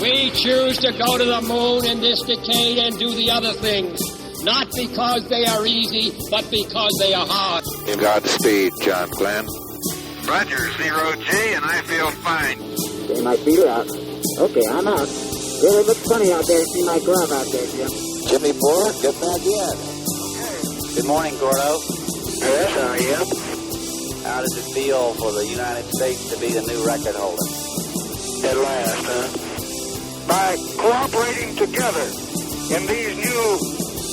We choose to go to the moon in this decade and do the other things, not because they are easy, but because they are hard. Godspeed, John Glenn. Roger, 0G, and I feel fine. Okay, my feet are out. Okay, I'm out. Really looks funny out there. See my glove out there, Jim. Jimmy Moore, get back in. Okay. Good morning, Gordo. Yes, how are you? How does it feel for the United States to be the new record holder? At last, huh? By cooperating together in these new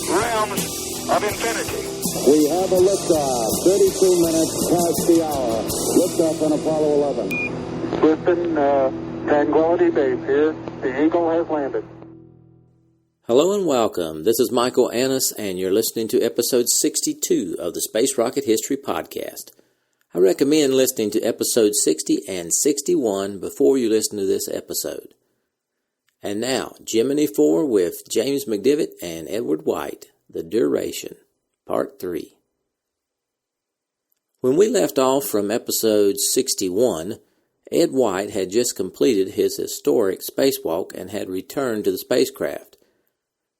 realms of infinity. We have a liftoff, 32 minutes past the hour. Liftoff on Apollo 11. Houston, Tranquility Base here. The Eagle has landed. Hello and welcome. This is Michael Annis, and you're listening to episode 62 of the Space Rocket History Podcast. I recommend listening to episode 60 and 61 before you listen to this episode. And now, Gemini 4 with James McDivitt and Edward White, The Duration, Part 3. When we left off from episode 61, Ed White had just completed his historic spacewalk and had returned to the spacecraft.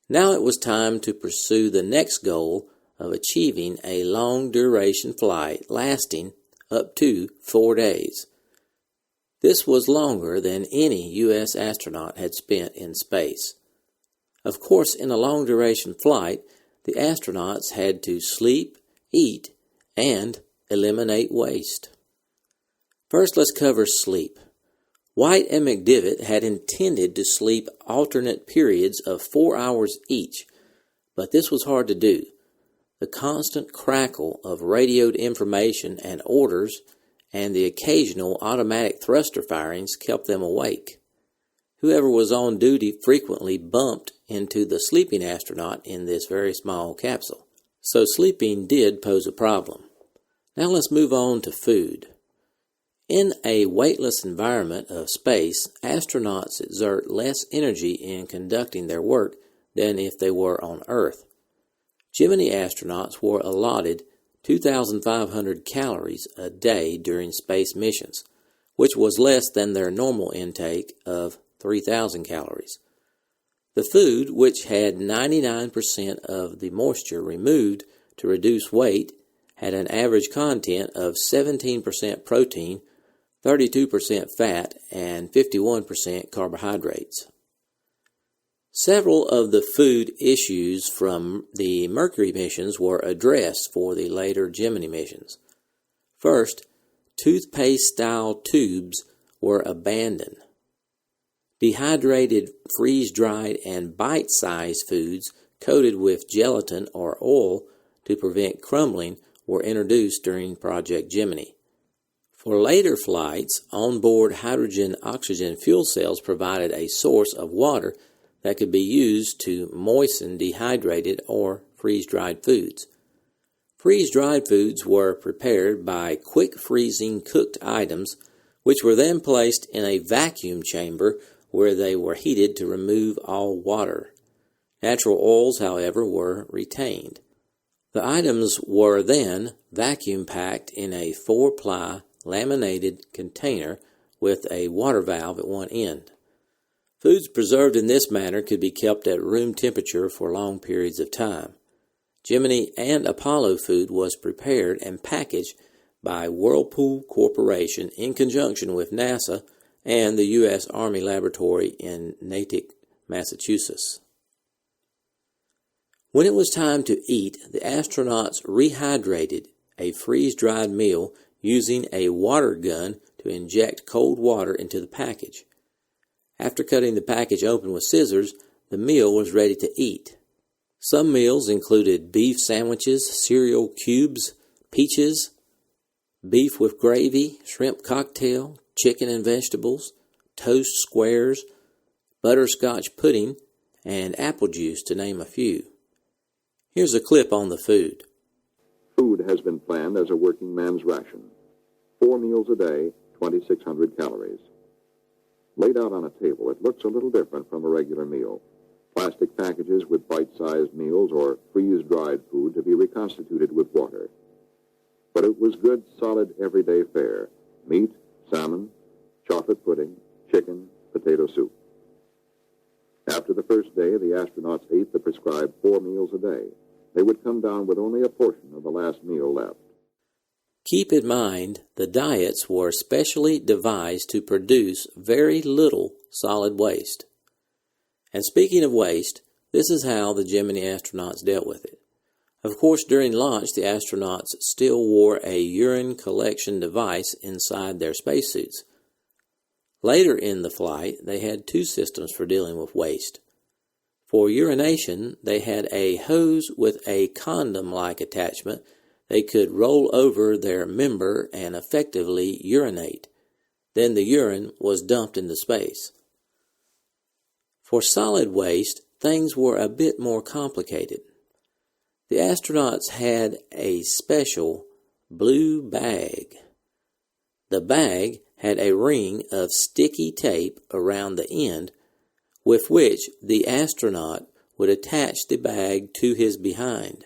Now it was time to pursue the next goal of achieving a long-duration flight lasting up to 4 days. This was longer than any U.S. astronaut had spent in space. Of course, in a long-duration flight, the astronauts had to sleep, eat, and eliminate waste. First, let's cover sleep. White and McDivitt had intended to sleep alternate periods of 4 hours each, but this was hard to do. The constant crackle of radioed information and orders and the occasional automatic thruster firings kept them awake. Whoever was on duty frequently bumped into the sleeping astronaut in this very small capsule. So sleeping did pose a problem. Now let's move on to food. In a weightless environment of space, astronauts exert less energy in conducting their work than if they were on Earth. Gemini astronauts were allotted 2,500 calories a day during space missions, which was less than their normal intake of 3,000 calories. The food, which had 99% of the moisture removed to reduce weight, had an average content of 17% protein, 32% fat, and 51% carbohydrates. Several of the food issues from the Mercury missions were addressed for the later Gemini missions. First, toothpaste-style tubes were abandoned. Dehydrated, freeze-dried, and bite-sized foods coated with gelatin or oil to prevent crumbling were introduced during Project Gemini. For later flights, onboard hydrogen-oxygen fuel cells provided a source of water that could be used to moisten dehydrated or freeze-dried foods. Freeze-dried foods were prepared by quick-freezing cooked items, which were then placed in a vacuum chamber where they were heated to remove all water. Natural oils, however, were retained. The items were then vacuum-packed in a 4-ply laminated container with a water valve at one end. Foods preserved in this manner could be kept at room temperature for long periods of time. Gemini and Apollo food was prepared and packaged by Whirlpool Corporation in conjunction with NASA and the U.S. Army Laboratory in Natick, Massachusetts. When it was time to eat, the astronauts rehydrated a freeze-dried meal using a water gun to inject cold water into the package. After cutting the package open with scissors, the meal was ready to eat. Some meals included beef sandwiches, cereal cubes, peaches, beef with gravy, shrimp cocktail, chicken and vegetables, toast squares, butterscotch pudding, and apple juice, to name a few. Here's a clip on the food. Food has been planned as a working man's ration. 4 meals a day, 2,600 calories. Laid out on a table, it looks a little different from a regular meal. Plastic packages with bite-sized meals or freeze-dried food to be reconstituted with water. But it was good, solid, everyday fare. Meat, salmon, chocolate pudding, chicken, potato soup. first day, the astronauts ate the prescribed 4 meals a day. They would come down with only a portion of the last meal left. Keep in mind, the diets were specially devised to produce very little solid waste. And speaking of waste, this is how the Gemini astronauts dealt with it. Of course, during launch, the astronauts still wore a urine collection device inside their spacesuits. Later in the flight, they had 2 systems for dealing with waste. For urination, they had a hose with a condom-like attachment they could roll over their member and effectively urinate. Then the urine was dumped into space. For solid waste, things were a bit more complicated. The astronauts had a special blue bag. The bag had a ring of sticky tape around the end with which the astronaut would attach the bag to his behind.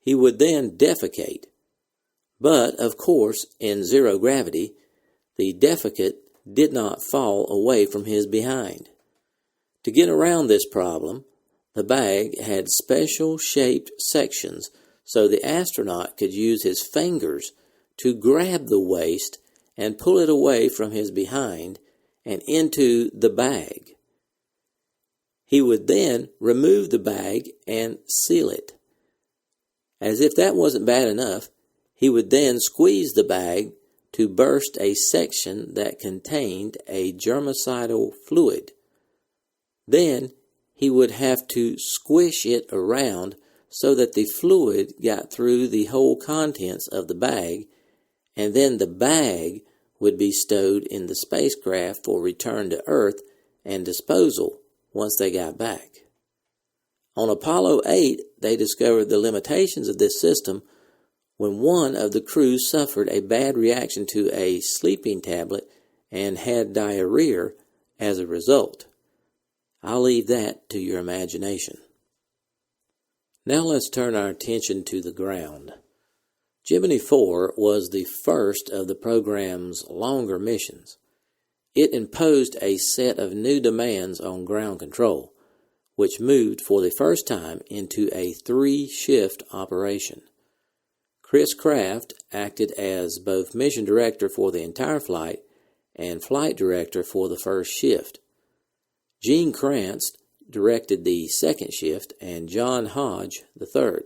He would then defecate. But, of course, in zero gravity, the defecate did not fall away from his behind. To get around this problem, the bag had special shaped sections so the astronaut could use his fingers to grab the waste and pull it away from his behind and into the bag. He would then remove the bag and seal it. As if that wasn't bad enough, he would then squeeze the bag to burst a section that contained a germicidal fluid. Then he would have to squish it around so that the fluid got through the whole contents of the bag, and then the bag would be stowed in the spacecraft for return to Earth and disposal once they got back. On Apollo 8, they discovered the limitations of this system when one of the crew suffered a bad reaction to a sleeping tablet and had diarrhea as a result. I'll leave that to your imagination. Now let's turn our attention to the ground. Gemini 4 was the first of the program's longer missions. It imposed a set of new demands on ground control, which moved for the first time into a 3-shift operation. Chris Kraft acted as both mission director for the entire flight and flight director for the first shift. Gene Kranz directed the second shift and John Hodge the third.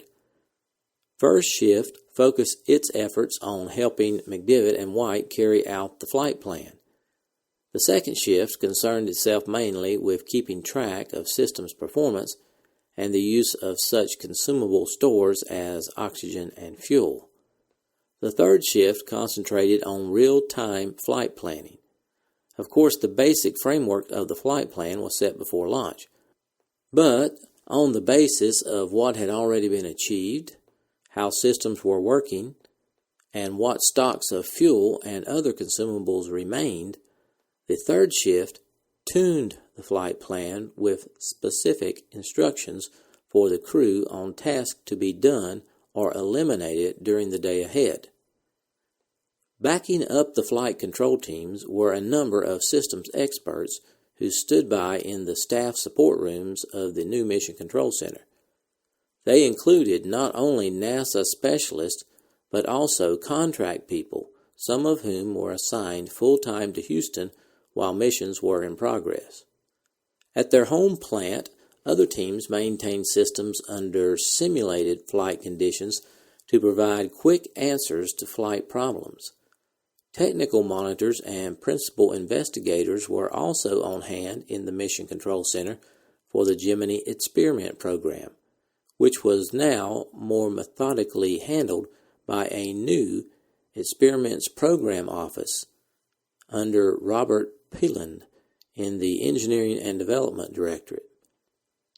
First shift focused its efforts on helping McDivitt and White carry out the flight plan. The second shift concerned itself mainly with keeping track of systems performance and the use of such consumable stores as oxygen and fuel. The third shift concentrated on real-time flight planning. Of course, the basic framework of the flight plan was set before launch, but on the basis of what had already been achieved, how systems were working, and what stocks of fuel and other consumables remained, the third shift tuned the flight plan with specific instructions for the crew on tasks to be done or eliminated during the day ahead. Backing up the flight control teams were a number of systems experts who stood by in the staff support rooms of the new Mission Control Center. They included not only NASA specialists, but also contract people, some of whom were assigned full-time to Houston while missions were in progress. At their home plant, other teams maintained systems under simulated flight conditions to provide quick answers to flight problems. Technical monitors and principal investigators were also on hand in the Mission Control Center for the Gemini Experiment Program, which was now more methodically handled by a new Experiments Program Office under Robert Peeland in the Engineering and Development Directorate.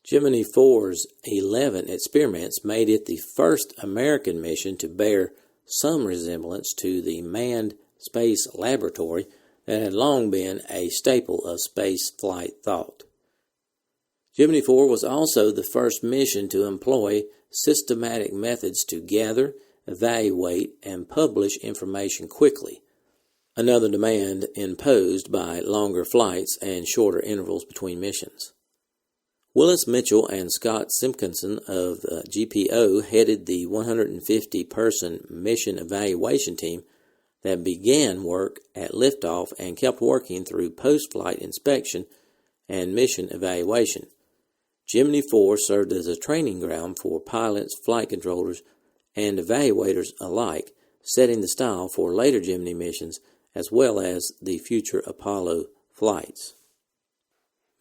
Gemini 4's 11 experiments made it the first American mission to bear some resemblance to the manned space laboratory that had long been a staple of space flight thought. Gemini 4 was also the first mission to employ systematic methods to gather, evaluate, and publish information quickly, another demand imposed by longer flights and shorter intervals between missions. Willis Mitchell and Scott Simpkinson of GPO headed the 150-person mission evaluation team that began work at liftoff and kept working through post-flight inspection and mission evaluation. Gemini 4 served as a training ground for pilots, flight controllers, and evaluators alike, setting the style for later Gemini missions as well as the future Apollo flights.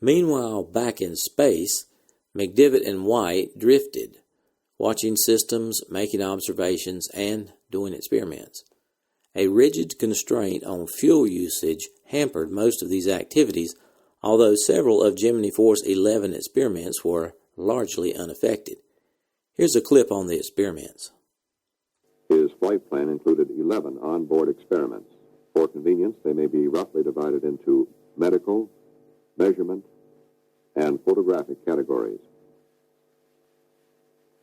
Meanwhile, back in space, McDivitt and White drifted, watching systems, making observations, and doing experiments. A rigid constraint on fuel usage hampered most of these activities, although several of Gemini 4's 11 experiments were largely unaffected. Here's a clip on the experiments. His flight plan included 11 onboard experiments. For convenience, they may be roughly divided into medical, measurement, and photographic categories.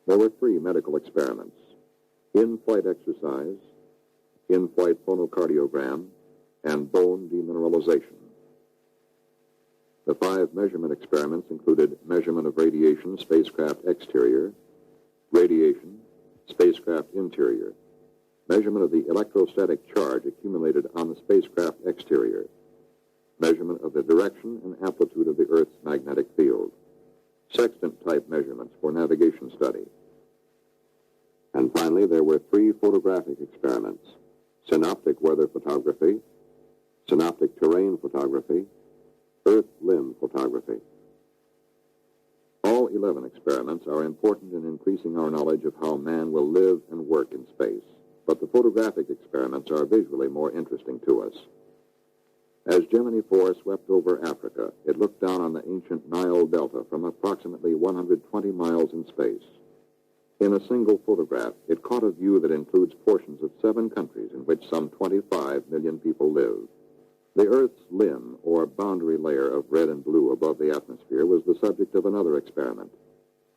There were 3 medical experiments: in-flight exercise, in-flight phonocardiogram, and bone demineralization. The 5 measurement experiments included measurement of radiation, spacecraft exterior, radiation, spacecraft interior, measurement of the electrostatic charge accumulated on the spacecraft exterior, measurement of the direction and amplitude of the Earth's magnetic field, sextant-type measurements for navigation study. And finally, there were 3 photographic experiments: synoptic weather photography, synoptic terrain photography, Earth limb photography. All 11 experiments are important in increasing our knowledge of how man will live and work in space, but the photographic experiments are visually more interesting to us. As Gemini 4 swept over Africa, it looked down on the ancient Nile Delta from approximately 120 miles in space. In a single photograph, it caught a view that includes portions of 7 countries in which some 25 million people live. The Earth's limb, or boundary layer of red and blue above the atmosphere, was the subject of another experiment.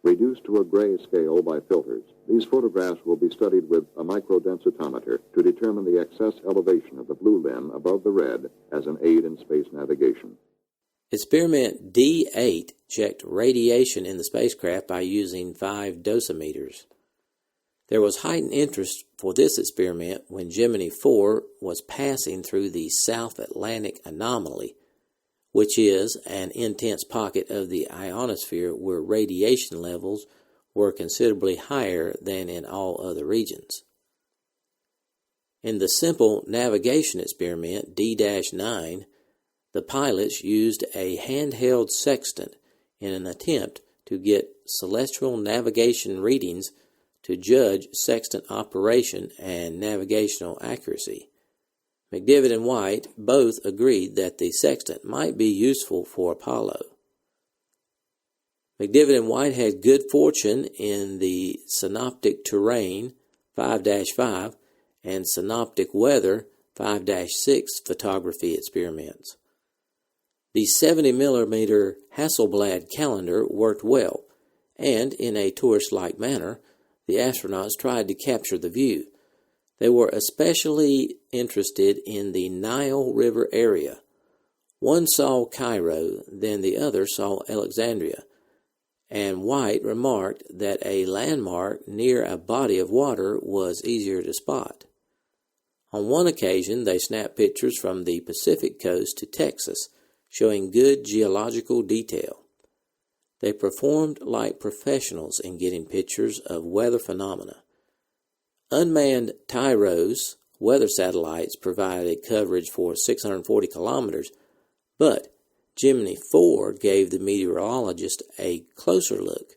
Reduced to a gray scale by filters, these photographs will be studied with a microdensitometer to determine the excess elevation of the blue limb above the red as an aid in space navigation. Experiment D8 checked radiation in the spacecraft by using 5 dosimeters. There was heightened interest for this experiment when Gemini 4 was passing through the South Atlantic anomaly, which is an intense pocket of the ionosphere where radiation levels were considerably higher than in all other regions. In the simple navigation experiment D-9, the pilots used a handheld sextant in an attempt to get celestial navigation readings to judge sextant operation and navigational accuracy. McDivitt and White both agreed that the sextant might be useful for Apollo. McDivitt and White had good fortune in the synoptic terrain 5-5 and synoptic weather 5-6 photography experiments. The 70mm Hasselblad calendar worked well, and in a tourist-like manner, the astronauts tried to capture the view. They were especially interested in the Nile River area. One saw Cairo, then the other saw Alexandria, and White remarked that a landmark near a body of water was easier to spot. On one occasion, they snapped pictures from the Pacific coast to Texas, showing good geological detail. They performed like professionals in getting pictures of weather phenomena. Unmanned TIROS weather satellites provided coverage for 640 kilometers, but Gemini 4 gave the meteorologist a closer look,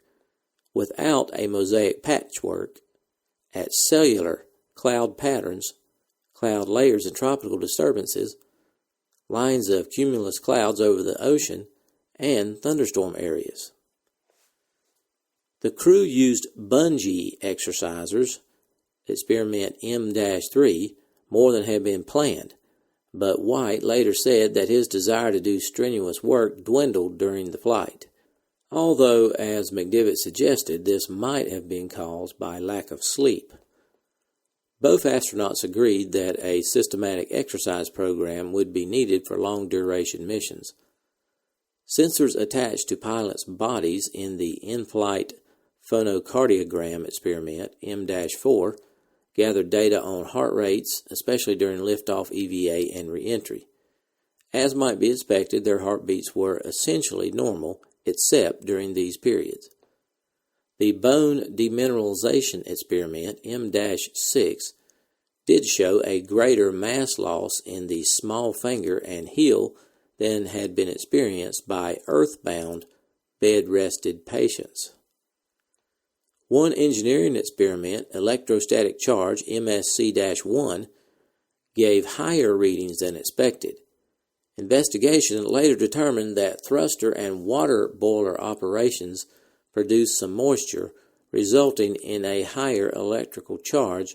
without a mosaic patchwork, at cellular cloud patterns, cloud layers and tropical disturbances, lines of cumulus clouds over the ocean, and thunderstorm areas. The crew used bungee exercisers, experiment M-3, more than had been planned, but White later said that his desire to do strenuous work dwindled during the flight, although, as McDivitt suggested, this might have been caused by lack of sleep. Both astronauts agreed that a systematic exercise program would be needed for long-duration missions. Sensors attached to pilots' bodies in the in-flight phonocardiogram experiment, M-4, gathered data on heart rates, especially during liftoff, EVA, and reentry. As might be expected, their heartbeats were essentially normal, except during these periods. The bone demineralization experiment, M-6, did show a greater mass loss in the small finger and heel than had been experienced by earthbound, bed-rested patients. One engineering experiment, electrostatic charge, MSC-1, gave higher readings than expected. Investigation later determined that thruster and water boiler operations produced some moisture, resulting in a higher electrical charge,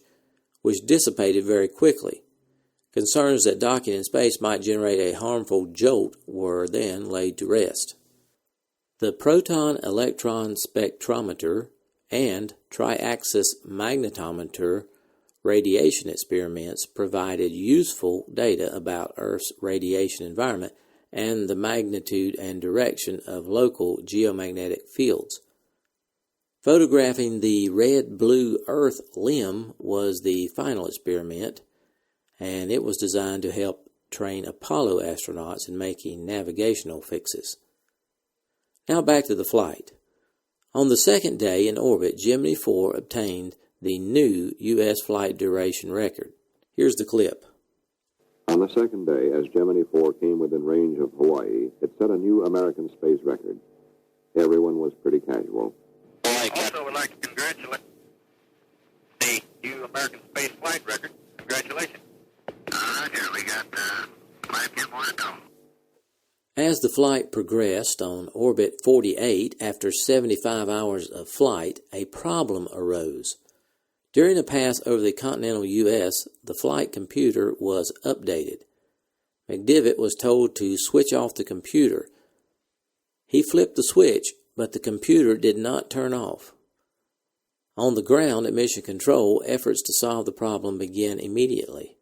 which dissipated very quickly. Concerns that docking in space might generate a harmful jolt were then laid to rest. The proton-electron spectrometer and triaxis magnetometer radiation experiments provided useful data about Earth's radiation environment and the magnitude and direction of local geomagnetic fields. Photographing the red-blue Earth limb was the final experiment, and it was designed to help train Apollo astronauts in making navigational fixes. Now back to the flight. On the second day in orbit, Gemini 4 obtained the new U.S. flight duration record. Here's the clip. On the second day, as Gemini 4 came within range of Hawaii, it set a new American space record. Everyone was pretty casual. Also would like to congratulate the new American space flight record. Congratulations. Roger, we got 5 more to go. As the flight progressed on orbit 48, after 75 hours of flight, a problem arose. During a pass over the continental U.S., the flight computer was updated. McDivitt was told to switch off the computer. He flipped the switch, but the computer did not turn off. On the ground at Mission Control, efforts to solve the problem began immediately.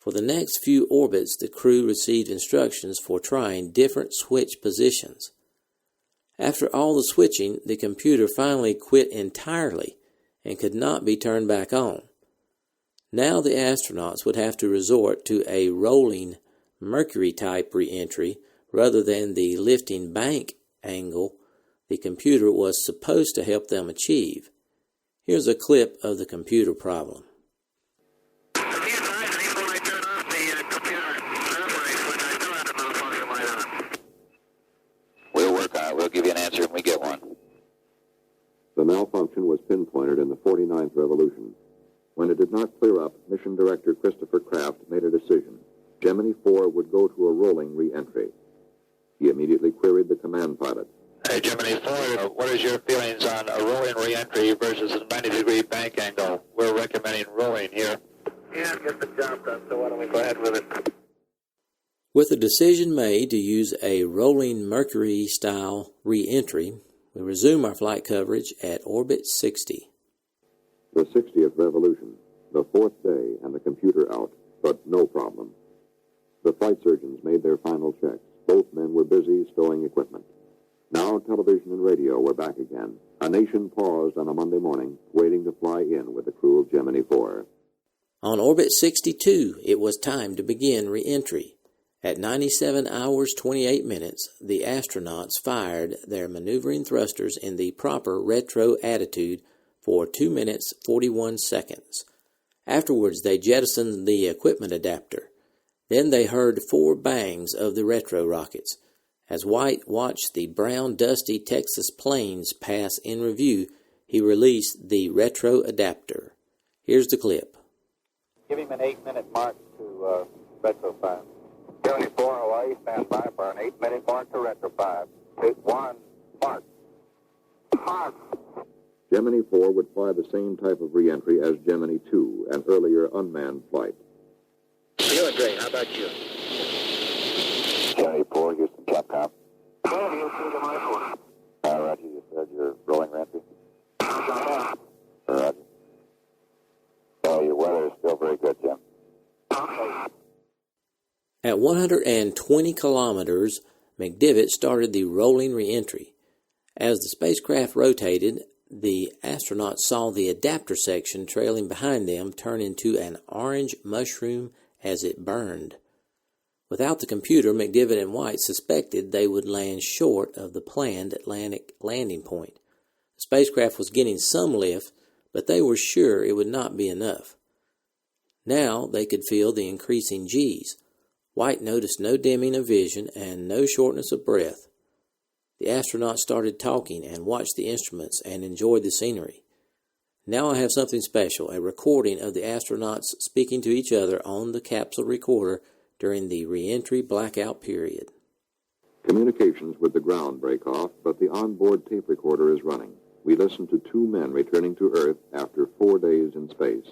For the next few orbits, the crew received instructions for trying different switch positions. After all the switching, the computer finally quit entirely and could not be turned back on. Now the astronauts would have to resort to a rolling Mercury-type reentry rather than the lifting bank angle the computer was supposed to help them achieve. Here's a clip of the computer problem. We'll work on it. We'll give you an answer when we get one. The malfunction was pinpointed in the 49th revolution. When it did not clear up, Mission Director Christopher Kraft made a decision. Gemini 4 would go to a rolling re-entry. He immediately queried the command pilot. Hey, Gemini 4, what is your feelings on a rolling re-entry versus a 90-degree bank angle? We're recommending rolling here. Yeah, get the job done, so why don't we go ahead with it? With the decision made to use a rolling Mercury-style re-entry, we resume our flight coverage at orbit 60. The 60th revolution, the fourth day, and the computer out, but no problem. The flight surgeons made their final checks. Both men were busy stowing equipment. Now television and radio were back again. A nation paused on a Monday morning, waiting to fly in with the crew of Gemini 4. On orbit 62, it was time to begin re-entry. At 97 hours 28 minutes, the astronauts fired their maneuvering thrusters in the proper retro attitude for 2 minutes 41 seconds. Afterwards, they jettisoned the equipment adapter. Then they heard 4 bangs of the retro rockets. As White watched the brown, dusty Texas plains pass in review, he released the retro adapter. Here's the clip. Give him an 8-minute mark to retro 5. 74 Hawaii, stand by for an 8-minute mark to retro 5. 1, mark. Mark. Gemini 4 would fly the same type of re-entry as Gemini 2, an earlier unmanned flight. Feeling great. How about you? Gemini 4, Houston, Capcom. Well, you'll see the my 4. Roger, you said you're rolling reentry? Roger. Oh, your weather is still very good, Jim. Okay. At 120 kilometers, McDivitt started the rolling reentry. As the spacecraft rotated, the astronauts saw the adapter section trailing behind them turn into an orange mushroom as it burned. Without the computer, McDivitt and White suspected they would land short of the planned Atlantic landing point. The spacecraft was getting some lift, but they were sure it would not be enough. Now they could feel the increasing G's. White noticed no dimming of vision and no shortness of breath. The astronauts started talking and watched the instruments and enjoyed the scenery. Now I have something special, a recording of the astronauts speaking to each other on the capsule recorder during the reentry blackout period. Communications with the ground break off, but the onboard tape recorder is running. We listen to two men returning to Earth after 4 days in space.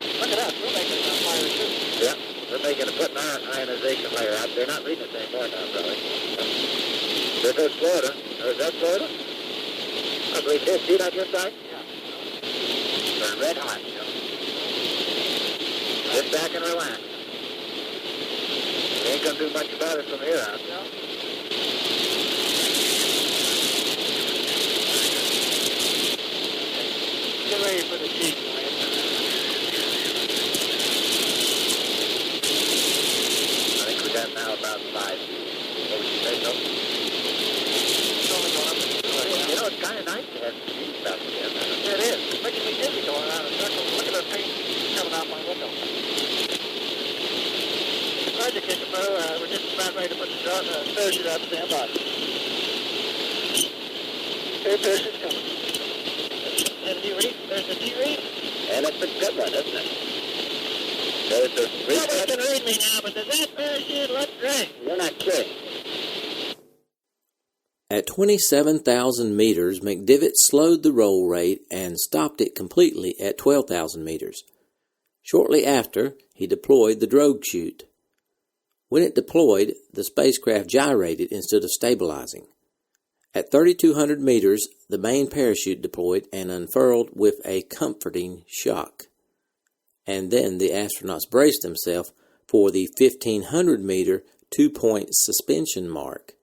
Look at us, we're making a fire too. Yeah, we're making a putting our ionization layer out. They're not reading the same more now, probably. This is Florida. Or is that Florida? I believe this. See it on your side? Yeah. They're red hot, you know. Sit back and relax. You ain't gonna do much about it from here out. No. Get ready for the Jeep, man. I think we got now about 5. What would you say, so? You know, it's kind of nice to have the Jeep stuff again. It is. It's making me dizzy going around in circles. Look at the paint coming out my window. Glad to kick the bow. We're just about ready to put the parachute out. Stand by. Okay, parachute's coming. There's a G-read. And it's a good one, isn't it? Nobody can read me now, but does that parachute look great? You're not kidding. At 27,000 meters, McDivitt slowed the roll rate and stopped it completely at 12,000 meters. Shortly after, he deployed the drogue chute. When it deployed, the spacecraft gyrated instead of stabilizing. At 3,200 meters, the main parachute deployed and unfurled with a comforting shock. And then the astronauts braced themselves for the 1,500-meter two-point suspension mark.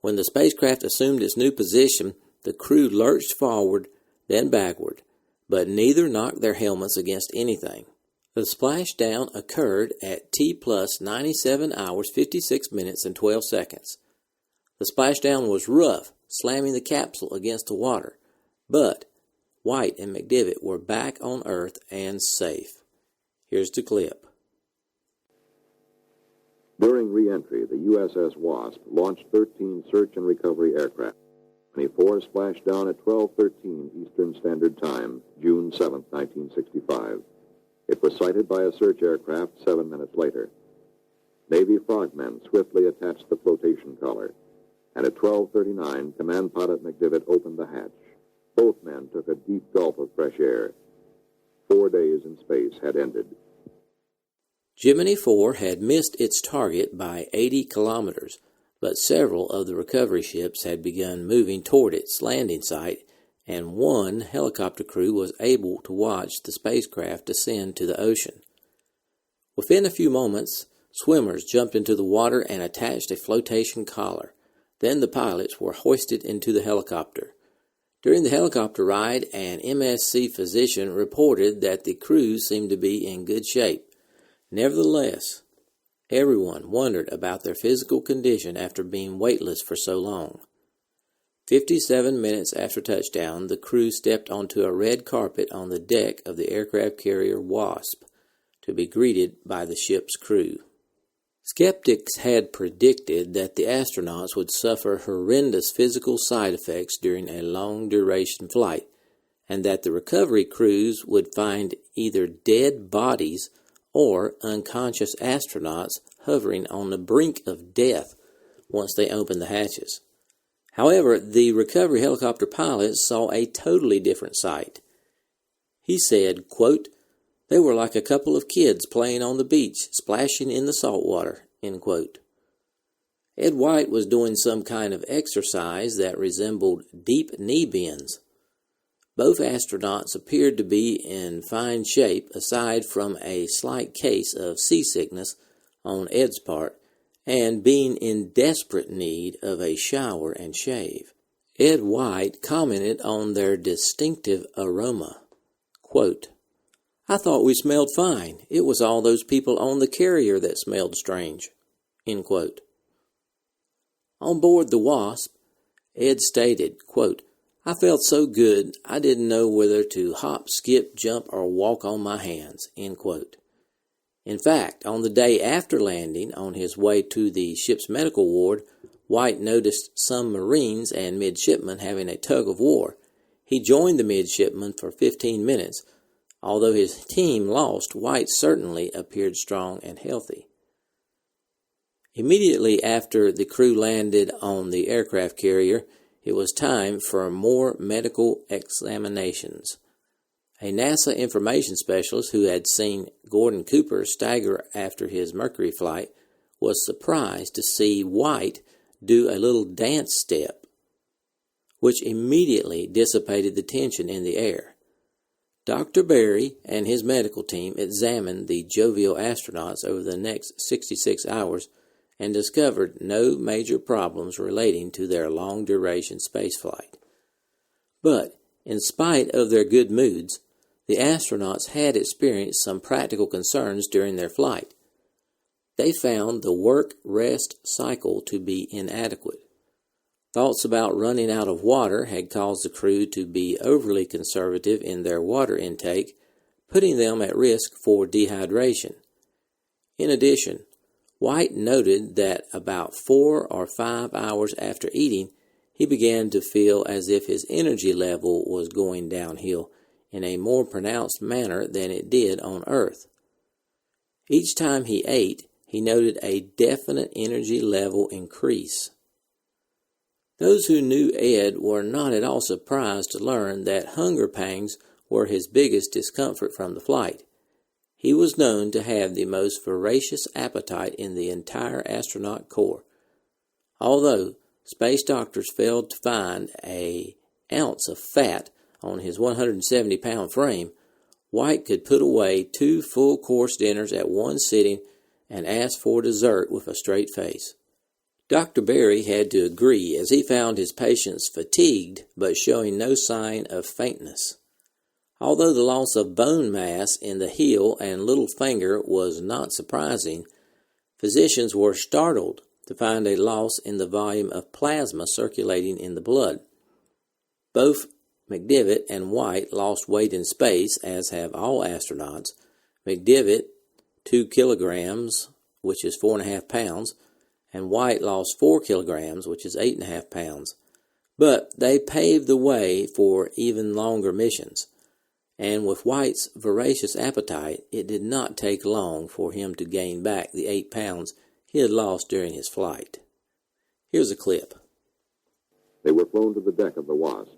When the spacecraft assumed its new position, the crew lurched forward, then backward, but neither knocked their helmets against anything. The splashdown occurred at T plus 97 hours, 56 minutes, and 12 seconds. The splashdown was rough, slamming the capsule against the water, but White and McDivitt were back on Earth and safe. Here's the clip. During re-entry, the USS Wasp launched 13 search and recovery aircraft. 24 splashed down at 12:13 Eastern Standard Time, June 7, 1965. It was sighted by a search aircraft 7 minutes later. Navy frogmen swiftly attached the flotation collar, and at 12:39, Command Pilot McDivitt opened the hatch. Both men took a deep gulp of fresh air. 4 days in space had ended. Gemini 4 had missed its target by 80 kilometers, but several of the recovery ships had begun moving toward its landing site, and one helicopter crew was able to watch the spacecraft descend to the ocean. Within a few moments, swimmers jumped into the water and attached a flotation collar. Then the pilots were hoisted into the helicopter. During the helicopter ride, an MSC physician reported that the crew seemed to be in good shape. Nevertheless, everyone wondered about their physical condition after being weightless for so long. 57 minutes after touchdown, the crew stepped onto a red carpet on the deck of the aircraft carrier Wasp to be greeted by the ship's crew. Skeptics had predicted that the astronauts would suffer horrendous physical side effects during a long-duration flight, and that the recovery crews would find either dead bodies or unconscious astronauts hovering on the brink of death once they opened the hatches. However, the recovery helicopter pilot saw a totally different sight. He said, quote, "They were like a couple of kids playing on the beach, splashing in the salt water," end quote. Ed White was doing some kind of exercise that resembled deep knee bends. Both astronauts appeared to be in fine shape, aside from a slight case of seasickness on Ed's part, and being in desperate need of a shower and shave. Ed White commented on their distinctive aroma. Quote, "I thought we smelled fine. It was all those people on the carrier that smelled strange." End quote. On board the Wasp, Ed stated, quote, "I felt so good I didn't know whether to hop, skip, jump, or walk on my hands." End quote. In fact, on the day after landing, on his way to the ship's medical ward, White noticed some Marines and midshipmen having a tug of war. He joined the midshipmen for 15 minutes. Although his team lost, White certainly appeared strong and healthy. Immediately after the crew landed on the aircraft carrier, it was time for more medical examinations. A NASA information specialist who had seen Gordon Cooper stagger after his Mercury flight was surprised to see White do a little dance step, which immediately dissipated the tension in the air. Dr. Berry and his medical team examined the jovial astronauts over the next 66 hours and discovered no major problems relating to their long-duration spaceflight. But, in spite of their good moods, the astronauts had experienced some practical concerns during their flight. They found the work-rest cycle to be inadequate. Thoughts about running out of water had caused the crew to be overly conservative in their water intake, putting them at risk for dehydration. In addition, White noted that about 4 or 5 hours after eating, he began to feel as if his energy level was going downhill in a more pronounced manner than it did on Earth. Each time he ate, he noted a definite energy level increase. Those who knew Ed were not at all surprised to learn that hunger pangs were his biggest discomfort from the flight. He was known to have the most voracious appetite in the entire astronaut corps. Although space doctors failed to find an ounce of fat on his 170-pound frame, White could put away 2 full-course dinners at one sitting and ask for dessert with a straight face. Dr. Berry had to agree, as he found his patients fatigued but showing no sign of faintness. Although the loss of bone mass in the heel and little finger was not surprising, physicians were startled to find a loss in the volume of plasma circulating in the blood. Both McDivitt and White lost weight in space, as have all astronauts. McDivitt 2 kilograms, which is 4.5 pounds, and White lost 4 kilograms, which is 8.5 pounds. But they paved the way for even longer missions. And with White's voracious appetite, it did not take long for him to gain back the 8 pounds he had lost during his flight. Here's a clip. They were flown to the deck of the Wasp.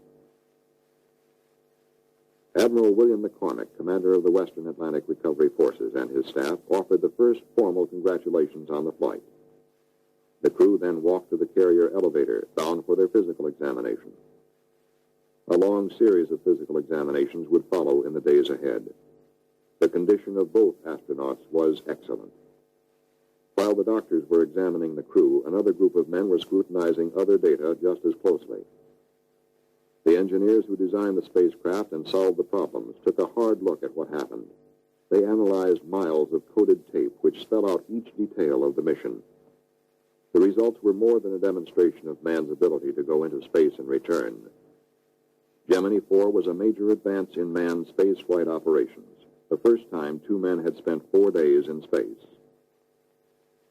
Admiral William McCormick, commander of the Western Atlantic Recovery Forces, and his staff offered the first formal congratulations on the flight. The crew then walked to the carrier elevator, bound for their physical examination. A long series of physical examinations would follow in the days ahead. The condition of both astronauts was excellent. While the doctors were examining the crew, another group of men were scrutinizing other data just as closely. The engineers who designed the spacecraft and solved the problems took a hard look at what happened. They analyzed miles of coded tape which spell out each detail of the mission. The results were more than a demonstration of man's ability to go into space and return. Gemini 4 was a major advance in manned spaceflight operations, the first time 2 men had spent 4 days in space.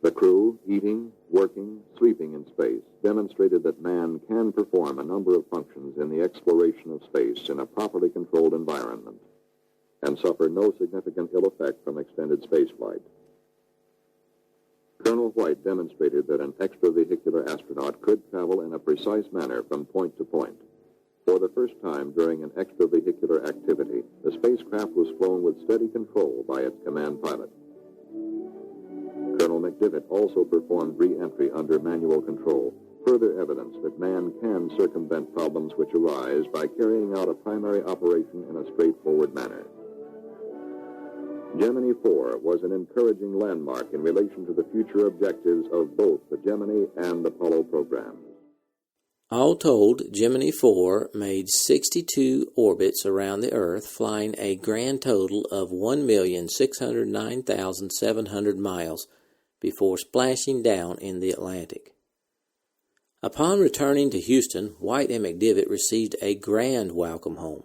The crew, eating, working, sleeping in space, demonstrated that man can perform a number of functions in the exploration of space in a properly controlled environment and suffer no significant ill effect from extended spaceflight. Colonel White demonstrated that an extravehicular astronaut could travel in a precise manner from point to point. For the first time during an extravehicular activity, the spacecraft was flown with steady control by its command pilot. Colonel McDivitt also performed re-entry under manual control, further evidence that man can circumvent problems which arise by carrying out a primary operation in a straightforward manner. Gemini 4 was an encouraging landmark in relation to the future objectives of both the Gemini and Apollo programs. All told, Gemini 4 made 62 orbits around the Earth, flying a grand total of 1,609,700 miles before splashing down in the Atlantic. Upon returning to Houston, White and McDivitt received a grand welcome home.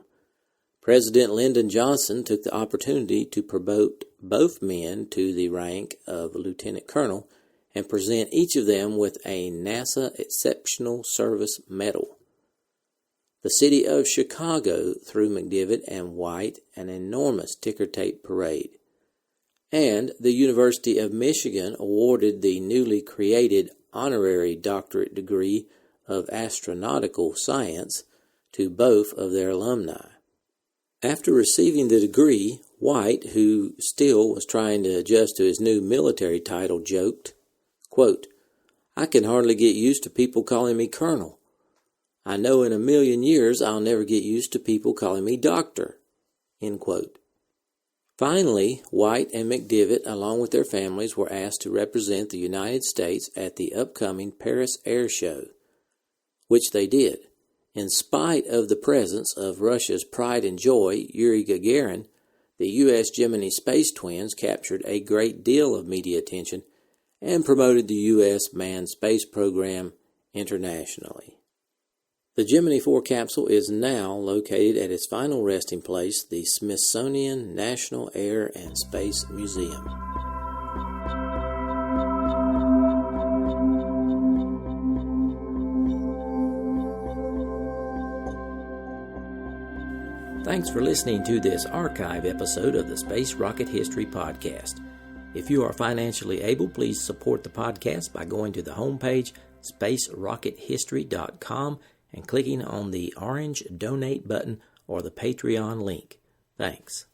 President Lyndon Johnson took the opportunity to promote both men to the rank of lieutenant colonel and present each of them with a NASA Exceptional Service Medal. The city of Chicago threw McDivitt and White an enormous ticker-tape parade, and the University of Michigan awarded the newly created honorary doctorate degree of astronautical science to both of their alumni. After receiving the degree, White, who still was trying to adjust to his new military title, joked, quote, "I can hardly get used to people calling me colonel. I know in a million years I'll never get used to people calling me doctor." End quote. Finally, White and McDivitt, along with their families, were asked to represent the United States at the upcoming Paris Air Show, which they did. In spite of the presence of Russia's pride and joy, Yuri Gagarin, the U.S. Gemini space twins captured a great deal of media attention and promoted the U.S. manned space program internationally. The Gemini 4 capsule is now located at its final resting place, the Smithsonian National Air and Space Museum. Thanks for listening to this archive episode of the Space Rocket History Podcast. If you are financially able, please support the podcast by going to the homepage, spacerockethistory.com, and clicking on the orange Donate button or the Patreon link. Thanks.